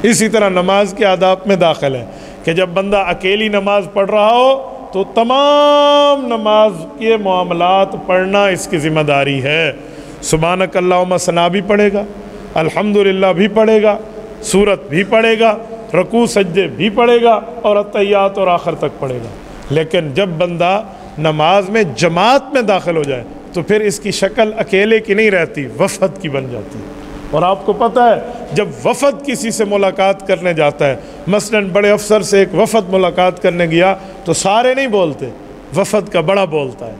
اسی طرح نماز کے آداب میں داخل ہے کہ جب بندہ اکیلی نماز پڑھ رہا ہو تو تمام نماز کے معاملات پڑھنا اس کی ذمہ داری ہے۔ سبحانک اللہم ثنا بھی پڑھے گا، الحمدللہ بھی پڑھے گا، سورت بھی پڑھے گا، رکوع سجدے بھی پڑھے گا اور اتحیات اور آخر تک پڑھے گا۔ لیکن جب بندہ نماز میں جماعت میں داخل ہو جائے تو پھر اس کی شکل اکیلے کی نہیں رہتی، وفد کی بن جاتی ہے۔ اور آپ کو پتہ ہے جب وفد کسی سے ملاقات کرنے جاتا ہے، مثلا بڑے افسر سے ایک وفد ملاقات کرنے گیا تو سارے نہیں بولتے، وفد کا بڑا بولتا ہے،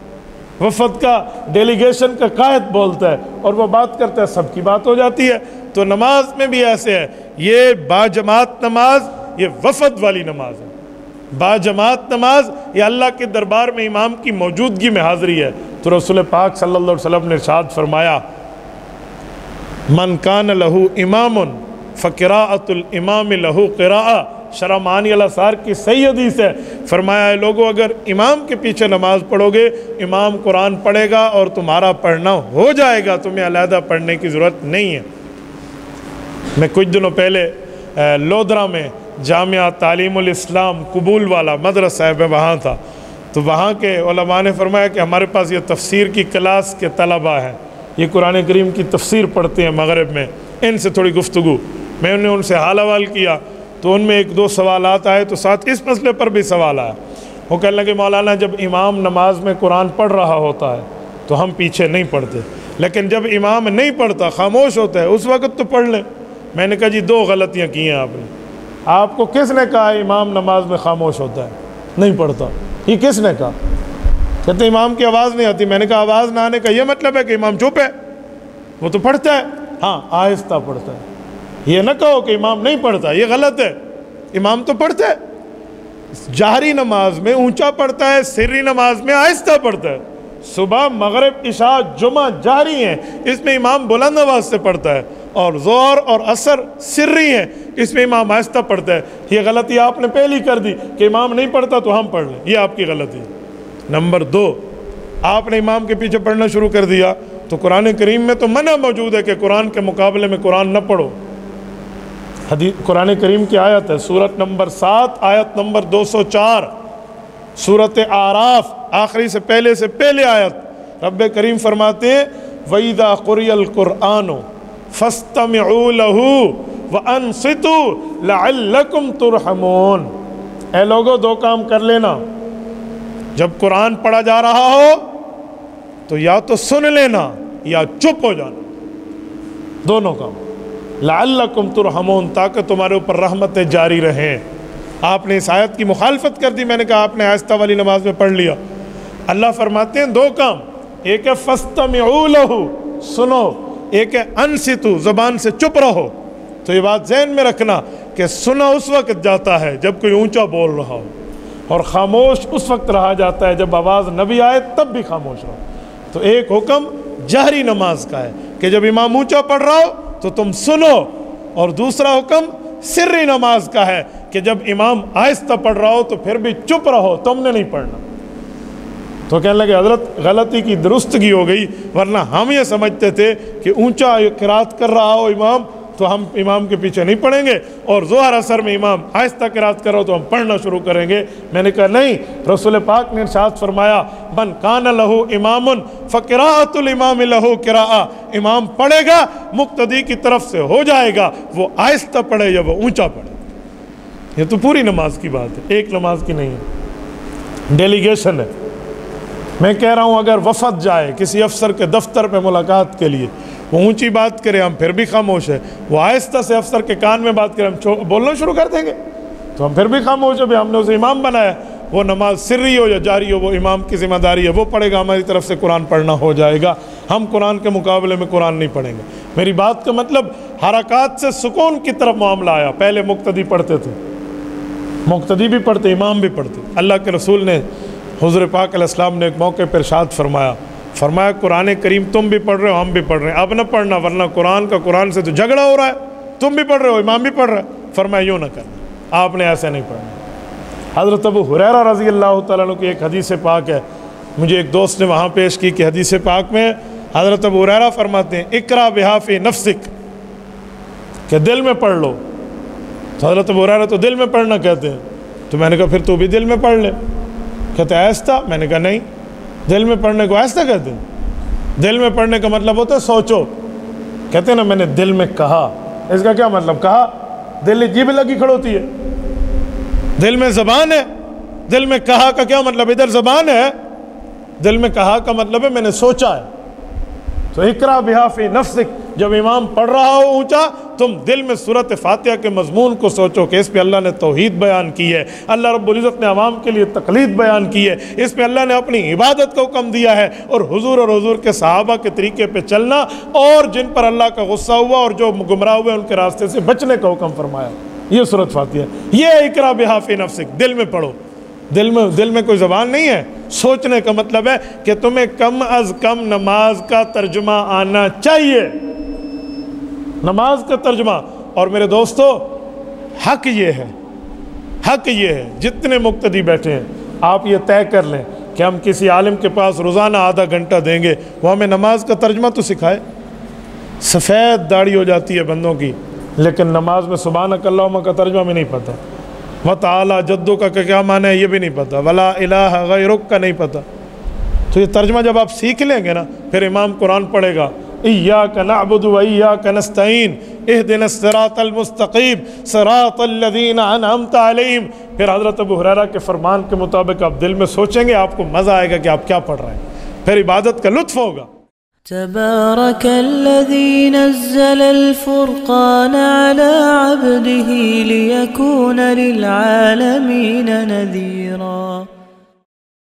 وفد کا ڈیلیگیشن کا قائد بولتا ہے اور وہ بات کرتا ہے، سب کی بات ہو جاتی ہے۔ تو نماز میں بھی ایسے ہے، یہ باجماعت نماز یہ وفد والی نماز ہے۔ باجماعت نماز یہ اللہ کے دربار میں امام کی موجودگی میں حاضری ہے۔ تو رسول پاک صلی اللہ علیہ وسلم نے ارشاد فرمایا، من کان لہو امام فقراءۃ الامام لہو قراءہ، شرح معانی الاثار کی صحیح حدیث ہے۔ فرمایا ہے لوگوں اگر امام کے پیچھے نماز پڑھو گے، امام قرآن پڑھے گا اور تمہارا پڑھنا ہو جائے گا، تمہیں علیحدہ پڑھنے کی ضرورت نہیں ہے۔ میں کچھ دنوں پہلے لودھرا میں جامعہ تعلیم الاسلام قبول والا مدرسہ ہے، میں وہاں تھا، تو وہاں کے علماء نے فرمایا کہ ہمارے پاس یہ تفسیر کی کلاس کے طلبہ ہیں، یہ قرآن کریم کی تفسیر پڑھتے ہیں مغرب میں، ان سے تھوڑی گفتگو، میں نے ان سے حال احوال کیا تو ان میں ایک دو سوالات آئے، تو ساتھ اس مسئلے پر بھی سوال آیا۔ وہ کہنے لگے مولانا جب امام نماز میں قرآن پڑھ رہا ہوتا ہے تو ہم پیچھے نہیں پڑھتے، لیکن جب امام نہیں پڑھتا خاموش ہوتا ہے اس وقت تو پڑھ لیں۔ میں نے کہا جی دو غلطیاں کی ہیں آپ نے۔ آپ کو کس نے کہا امام نماز میں خاموش ہوتا ہے نہیں پڑھتا؟ یہ کس نے کہا؟ کہتے امام کی آواز نہیں آتی۔ میں نے کہا آواز نہ آنے کا یہ مطلب ہے کہ امام چپ ہے، وہ تو پڑھتا ہے، ہاں آہستہ پڑھتا ہے۔ یہ نہ کہو کہ امام نہیں پڑھتا، یہ غلط ہے، امام تو پڑھتا ہے، جہری نماز میں اونچا پڑھتا ہے، سری نماز میں آہستہ پڑھتا ہے۔ صبح مغرب عشاء جمعہ جہری ہیں، اس میں امام بلند آواز سے پڑھتا ہے، اور ظہر اور عصر سری ہیں، اس میں امام آہستہ پڑھتا ہے۔ یہ غلطی آپ نے پہلی کر دی کہ امام نہیں پڑھتا تو ہم پڑھ لیں، یہ آپ کی غلطی ہے۔ نمبر دو، آپ نے امام کے پیچھے پڑھنا شروع کر دیا تو قرآن کریم میں تو منع موجود ہے کہ قرآن کے مقابلے میں قرآن نہ پڑھو۔ قرآن کریم کی آیت ہے سورت نمبر 7 آیت نمبر 204، سورت اعراف آخری سے پہلے آیت، رب کریم فرماتے ہیں وَإِذَا قُرِئَ الْقُرْآنُ فَاسْتَمِعُوا لَهُ وَأَنصِتُوا لَعَلَّكُمْ تُرْحَمُونَ۔ اے لوگو دو کام کر لینا، جب قرآن پڑھا جا رہا ہو تو یا تو سن لینا یا چپ ہو جانا، دونوں کام، لعلکم ترحمون، تاکہ تمہارے اوپر رحمتیں جاری رہیں۔ آپ نے اس آیت کی مخالفت کر دی، میں نے کہا آپ نے آہستہ والی نماز میں پڑھ لیا۔ اللہ فرماتے ہیں دو کام، ایک ہے فاستمعوا لہ، سنو، ایک ہے انصتوا، زبان سے چپ رہو۔ تو یہ بات ذہن میں رکھنا کہ سنا اس وقت جاتا ہے جب کوئی اونچا بول رہا ہو، اور خاموش اس وقت رہا جاتا ہے جب آواز نہ بھی آئے تب بھی خاموش رہو۔ تو ایک حکم جہری نماز کا ہے کہ جب امام اونچا پڑھ رہا ہو تو تم سنو، اور دوسرا حکم سری نماز کا ہے کہ جب امام آہستہ پڑھ رہا ہو تو پھر بھی چپ رہو، تم نے نہیں پڑھنا۔ تو کہنے لگے حضرت غلطی کی درستگی ہو گئی، ورنہ ہم یہ سمجھتے تھے کہ اونچا قرات کر رہا ہو امام تو ہم امام کے پیچھے نہیں پڑھیں گے، اور ظہر عصر میں امام آہستہ قرات کر رہا ہو تو ہم پڑھنا شروع کریں گے۔ میں نے کہا نہیں، رسول پاک نے ارشاد فرمایا من کان لہ امام فقراءۃ الامام لہ قراءہ، امام پڑھے گا مقتدی کی طرف سے ہو جائے گا، وہ آہستہ پڑھے یا وہ اونچا پڑھے۔ یہ تو پوری نماز کی بات ہے، ایک نماز کی نہیں ہے، ڈیلیگیشن ہے۔ میں کہہ رہا ہوں اگر وفد جائے کسی افسر کے دفتر پہ ملاقات کے لیے، وہ اونچی بات کرے ہم پھر بھی خاموش ہے، وہ آہستہ سے افسر کے کان میں بات کرے ہم بولنا شروع کر دیں گے تو ہم پھر بھی خاموش ہے، بھی ہم نے اسے امام بنایا۔ وہ نماز سری ہو یا جاری ہو وہ امام کی ذمہ داری ہے، وہ پڑھے گا، ہماری طرف سے قرآن پڑھنا ہو جائے گا، ہم قرآن کے مقابلے میں قرآن نہیں پڑھیں گے۔ میری بات کا مطلب حرکات سے سکون کی طرف معاملہ آیا۔ پہلے مقتدی پڑھتے تھے، مقتدی بھی پڑھتے، امام بھی پڑھتے۔ اللہ کے رسول نے، حضور پاک علیہ السلام نے ایک موقع پر ارشاد فرمایا قرآن کریم تم بھی پڑھ رہے ہو ہم بھی پڑھ رہے ہیں، اب نہ پڑھنا ورنہ قرآن سے تو جھگڑا ہو رہا ہے، تم بھی پڑھ رہے ہو امام بھی پڑھ رہا ہے۔ فرمایا یوں نہ کرنا، آپ نے ایسے نہیں پڑھنا۔ حضرت ابو ہریرہ رضی اللہ تعالیٰ عنہ کی ایک حدیث پاک ہے، مجھے ایک دوست نے وہاں پیش کی کہ حدیث پاک میں حضرت ابو ہریرہ فرماتے ہیں اقرا بہا فی نفسک، کہ دل میں پڑھ لو تو حضرت ابو ہریرہ تو دل میں پڑھنا کہتے ہیں، تو میں نے کہا پھر تو بھی دل میں پڑھ لے۔ کہتے ہیں ایسا؟ میں نے کہا نہیں، دل میں پڑھنے کو ایسا کہتے ہیں؟ دل میں پڑھنے کا مطلب ہوتا ہے سوچو۔ کہتے ہیں نا میں نے دل میں کہا، اس کا کیا مطلب؟ کہا دل جیب لگی کھڑوتی ہے، دل میں زبان ہے۔ دل میں کہا کا کیا مطلب؟ ادھر زبان ہے، دل میں کہا کا مطلب ہے میں نے سوچا ہے۔ تو اقرا بہا فی نفسک، جب امام پڑھ رہا ہو اونچا، تم دل میں سورۃ فاتحہ کے مضمون کو سوچو کہ اس پہ اللہ نے توحید بیان کی ہے، اللہ رب العزت نے عوام کے لیے تقلید بیان کی ہے، اس پہ اللہ نے اپنی عبادت کا حکم دیا ہے، اور حضور کے صحابہ کے طریقے پہ چلنا، اور جن پر اللہ کا غصہ ہوا اور جو گمراہ ہوئے ان کے راستے سے بچنے کا حکم فرمایا۔ یہ سورۃ فاتحہ، یہ اقرا بہا فی نفسک، دل میں پڑھو۔ دل میں کوئی زبان نہیں ہے۔ سوچنے کا مطلب ہے کہ تمہیں کم از کم نماز کا ترجمہ آنا چاہیے، نماز کا ترجمہ۔ اور میرے دوستو، حق یہ ہے جتنے مقتدی بیٹھے ہیں آپ یہ طے کر لیں کہ ہم کسی عالم کے پاس روزانہ آدھا گھنٹہ دیں گے، وہ ہمیں نماز کا ترجمہ تو سکھائے۔ سفید داڑھی ہو جاتی ہے بندوں کی، لیکن نماز میں سبحانک اللہم کا ترجمہ میں نہیں پتہ، وتعالی جدو کا کیا معنی ہے یہ بھی نہیں پتہ، ولا الہ غیرک کا نہیں پتہ۔ تو یہ ترجمہ جب آپ سیکھ لیں گے نا، پھر امام قرآن پڑھے گا، ایاک نعبد و ایاک نستعین اہدنا الصراط المستقیم صراط الذین انعمت علیہم۔ پھر حضرت ابو ہریرہ کے فرمان کے مطابق آپ دل میں سوچیں گے، آپ کو مزہ آئے گا کہ آپ کیا پڑھ رہے ہیں، پھر عبادت کا لطف ہوگا۔ تبارك الذي نزل الفرقان على عبده ليكون للعالمين نذيرا۔